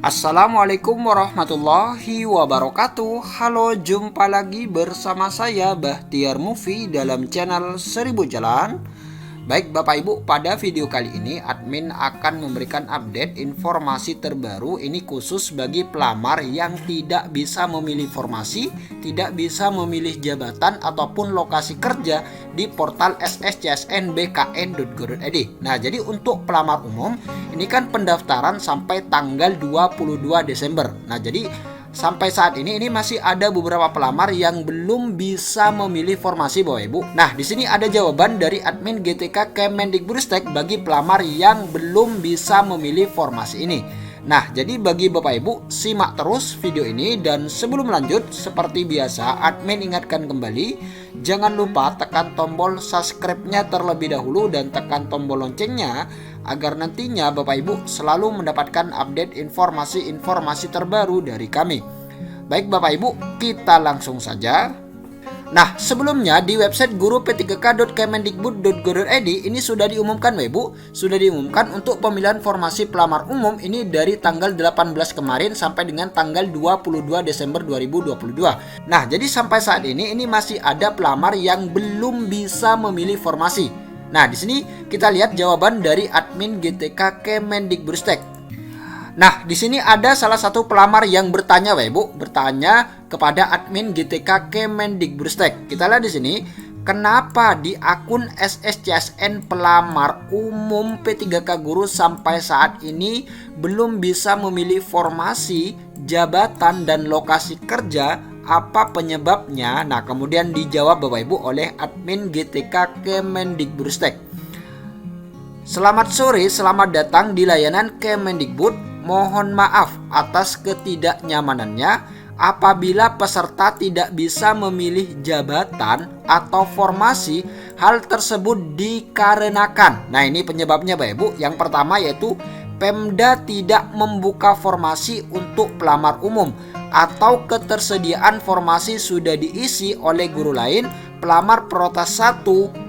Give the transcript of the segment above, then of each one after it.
Assalamualaikum warahmatullahi wabarakatuh. Halo, jumpa lagi bersama saya Bahtiar Mufi dalam channel 1000 Jalan. Baik Bapak Ibu, pada video kali ini admin akan memberikan update informasi terbaru. Ini khusus bagi pelamar yang tidak bisa memilih formasi, tidak bisa memilih jabatan ataupun lokasi kerja di portal sscsnbkn.go.id. Nah, jadi untuk pelamar umum ini kan pendaftaran sampai tanggal 22 Desember. Nah, jadi sampai saat ini masih ada beberapa pelamar yang belum bisa memilih formasi Bapak Ibu. Nah, di sini ada jawaban dari admin GTK Kemendikbudristek bagi pelamar yang belum bisa memilih formasi ini. Nah, jadi bagi Bapak Ibu, simak terus video ini, dan sebelum lanjut seperti biasa admin ingatkan kembali, jangan lupa tekan tombol subscribe-nya terlebih dahulu dan tekan tombol loncengnya agar nantinya Bapak Ibu selalu mendapatkan update informasi-informasi terbaru dari kami. Baik Bapak Ibu, kita langsung saja. Nah, sebelumnya di website guru p3k.kemendikbud.go.id ini sudah diumumkan Bapak Ibu, sudah diumumkan untuk pemilihan formasi pelamar umum ini dari tanggal 18 kemarin sampai dengan tanggal 22 Desember 2022. Nah, jadi sampai saat ini masih ada pelamar yang belum bisa memilih formasi. Nah, di sini kita lihat jawaban dari admin GTK Kemendikbudristek. Nah, di sini ada salah satu pelamar yang bertanya, Bapak Ibu, bertanya kepada admin GTK Kemendikbudristek. Kita lihat di sini, kenapa di akun SSCSN pelamar umum P3K Guru sampai saat ini belum bisa memilih formasi, jabatan, dan lokasi kerja? Apa penyebabnya? Nah, kemudian dijawab Bapak Ibu oleh admin GTK Kemendikbudristek. Selamat sore, selamat datang di layanan Kemendikbud. Mohon maaf atas ketidaknyamanannya apabila peserta tidak bisa memilih jabatan atau formasi. Hal tersebut dikarenakan, nah ini penyebabnya Bapak Ibu. Yang pertama yaitu Pemda tidak membuka formasi untuk pelamar umum, atau ketersediaan formasi sudah diisi oleh guru lain, pelamar prioritas 1,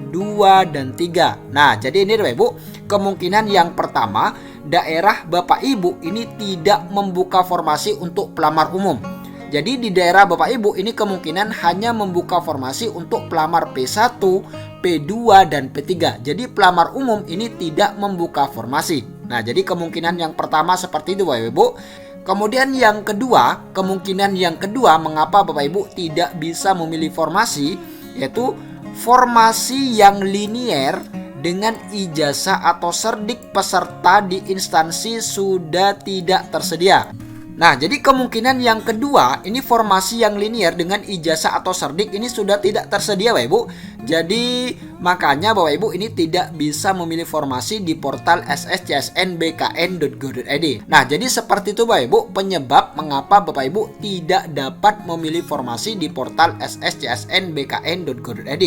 2, dan 3. Nah, jadi ini Bapak Ibu, kemungkinan yang pertama, daerah Bapak Ibu ini tidak membuka formasi untuk pelamar umum. Jadi di daerah Bapak Ibu ini kemungkinan hanya membuka formasi untuk pelamar P1, P2, dan P3. Jadi pelamar umum ini tidak membuka formasi. Nah, jadi kemungkinan yang pertama seperti itu Bapak Ibu. Kemudian yang kedua, kemungkinan yang kedua mengapa Bapak Ibu tidak bisa memilih formasi, yaitu formasi yang linier dengan ijazah atau serdik peserta di instansi sudah tidak tersedia. Nah, jadi kemungkinan yang kedua, ini formasi yang linier dengan ijazah atau serdik ini sudah tidak tersedia Bapak Ibu. Jadi makanya Bapak Ibu ini tidak bisa memilih formasi di portal sscsnbkn.go.id. Nah, jadi seperti itu Bapak Ibu penyebab mengapa Bapak Ibu tidak dapat memilih formasi di portal sscsnbkn.go.id.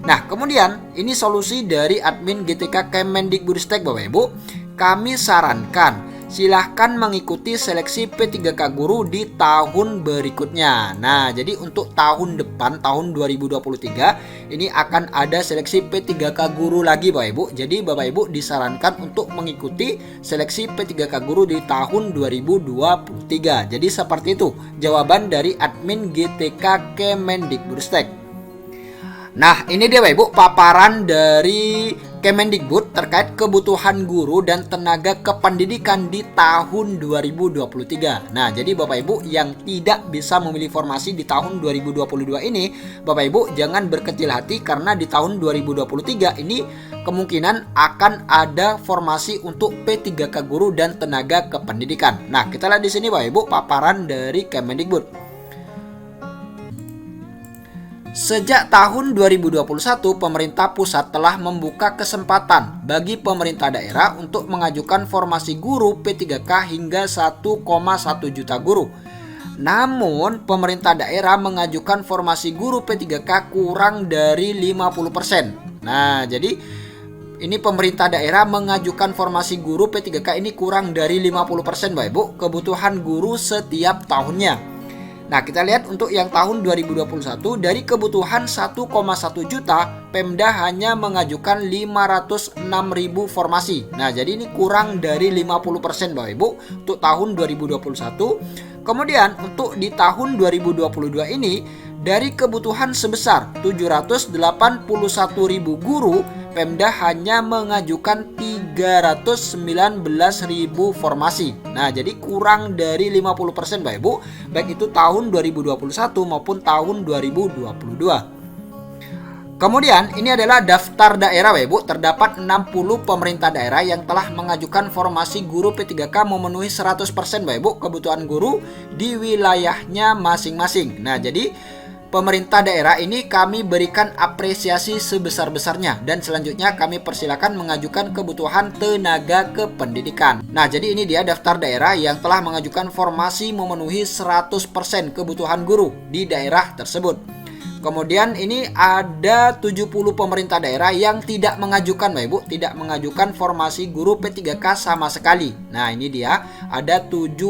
Nah, kemudian ini solusi dari admin GTK Kemendikbudristek Bapak Ibu. Kami sarankan silahkan mengikuti seleksi P3K Guru di tahun berikutnya. Nah, jadi untuk tahun depan, tahun 2023 ini akan ada seleksi P3K Guru lagi Bapak Ibu. Jadi Bapak Ibu disarankan untuk mengikuti seleksi P3K Guru di tahun 2023. Jadi seperti itu jawaban dari admin GTK Kemendikbudristek. Nah, ini dia Bapak Ibu paparan dari Kemendikbud terkait kebutuhan guru dan tenaga kependidikan di tahun 2023. Nah, jadi Bapak Ibu yang tidak bisa memilih formasi di tahun 2022 ini, Bapak Ibu jangan berkecil hati karena di tahun 2023 ini kemungkinan akan ada formasi untuk P3K Guru dan tenaga kependidikan. Nah, kita lihat di sini Bapak Ibu paparan dari Kemendikbud. Sejak tahun 2021, pemerintah pusat telah membuka kesempatan bagi pemerintah daerah untuk mengajukan formasi guru P3K hingga 1,1 juta guru. Namun, pemerintah daerah mengajukan formasi guru P3K kurang dari 50%. Nah, jadi ini pemerintah daerah mengajukan formasi guru P3K ini kurang dari 50% Bapak Ibu kebutuhan guru setiap tahunnya. Nah, kita lihat untuk yang tahun 2021 dari kebutuhan 1,1 juta, Pemda hanya mengajukan 506.000 formasi. Nah, jadi ini kurang dari 50% Bapak Ibu untuk tahun 2021. Kemudian untuk di tahun 2022 ini dari kebutuhan sebesar 781.000 guru, Pemda hanya mengajukan 319.000 formasi. Nah, jadi kurang dari 50% Bapak Ibu, baik itu tahun 2021 maupun tahun 2022. Kemudian ini adalah daftar daerah Bapak Ibu. Terdapat 60 pemerintah daerah yang telah mengajukan formasi guru P3K memenuhi 100% Bapak Ibu kebutuhan guru di wilayahnya masing-masing. Nah, jadi pemerintah daerah ini kami berikan apresiasi sebesar-besarnya, dan selanjutnya kami persilakan mengajukan kebutuhan tenaga kependidikan. Nah, jadi ini dia daftar daerah yang telah mengajukan formasi memenuhi 100% kebutuhan guru di daerah tersebut. Kemudian ini ada 70 pemerintah daerah yang tidak mengajukan Bapak Ibu, tidak mengajukan formasi guru P3K sama sekali. Nah, ini dia ada 70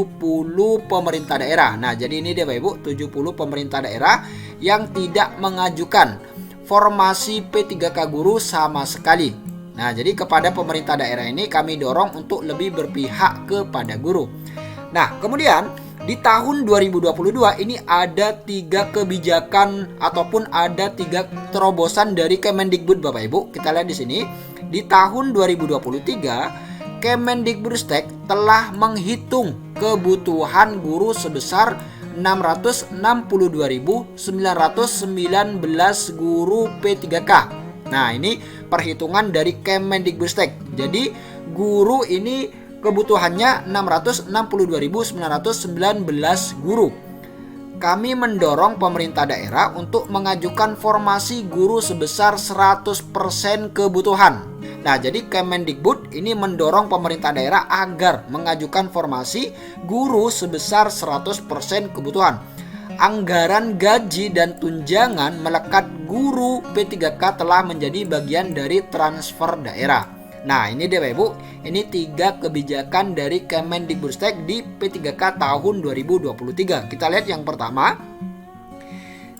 pemerintah daerah. Nah, jadi ini dia Bapak Ibu, 70 pemerintah daerah yang tidak mengajukan formasi P3K guru sama sekali. Nah, jadi kepada pemerintah daerah ini kami dorong untuk lebih berpihak kepada guru. Nah, kemudian di tahun 2022 ini ada 3 kebijakan ataupun ada 3 terobosan dari Kemendikbud Bapak Ibu. Kita lihat di sini. Di tahun 2023 Kemendikbudristek telah menghitung kebutuhan guru sebesar 662.919 guru P3K. Nah, ini perhitungan dari Kemendikbudristek. Jadi guru ini kebutuhannya 662.919 guru. Kami mendorong pemerintah daerah untuk mengajukan formasi guru sebesar 100% kebutuhan. Nah, jadi Kemendikbud ini mendorong pemerintah daerah agar mengajukan formasi guru sebesar 100% kebutuhan. Anggaran gaji dan tunjangan melekat guru P3K telah menjadi bagian dari transfer daerah. Nah, ini dia Bapak Ibu, ini 3 kebijakan dari Kemendikbudristek di P3K tahun 2023. Kita lihat yang pertama.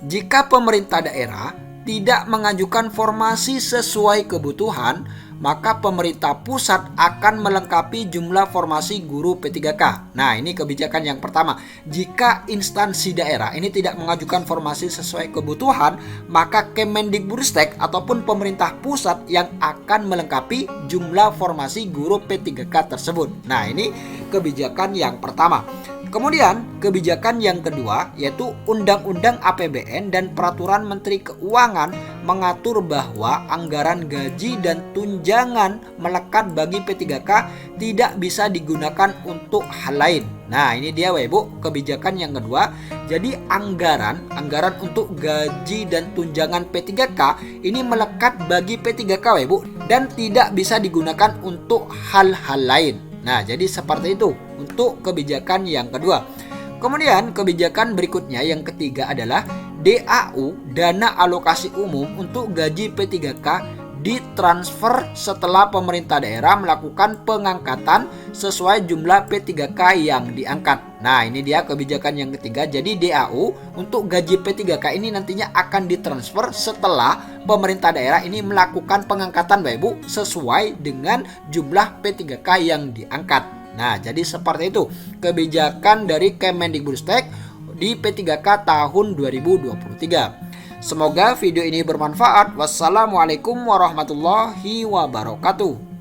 Jika pemerintah daerah tidak mengajukan formasi sesuai kebutuhan, maka pemerintah pusat akan melengkapi jumlah formasi guru P3K. Nah, ini kebijakan yang pertama. Jika instansi daerah ini tidak mengajukan formasi sesuai kebutuhan, maka Kemendikbudristek ataupun pemerintah pusat yang akan melengkapi jumlah formasi guru P3K tersebut. Nah, ini kebijakan yang pertama. Kemudian kebijakan yang kedua yaitu Undang-Undang APBN dan Peraturan Menteri Keuangan mengatur bahwa anggaran gaji dan tunjangan melekat bagi P3K tidak bisa digunakan untuk hal lain. Nah, ini dia Bapak Ibu kebijakan yang kedua. Jadi anggaran untuk gaji dan tunjangan P3K ini melekat bagi P3K Bapak Ibu dan tidak bisa digunakan untuk hal-hal lain. Nah, jadi seperti itu untuk kebijakan yang kedua. Kemudian kebijakan berikutnya yang ketiga adalah DAU, dana alokasi umum untuk gaji P3K ditransfer setelah pemerintah daerah melakukan pengangkatan sesuai jumlah P3K yang diangkat. Nah, ini dia kebijakan yang ketiga. Jadi DAU untuk gaji P3K ini nantinya akan ditransfer setelah pemerintah daerah ini melakukan pengangkatan Bapak Ibu sesuai dengan jumlah P3K yang diangkat. Nah, jadi seperti itu kebijakan dari Kemendikbudristek di P3K tahun 2023. Semoga video ini bermanfaat. Wassalamualaikum warahmatullahi wabarakatuh.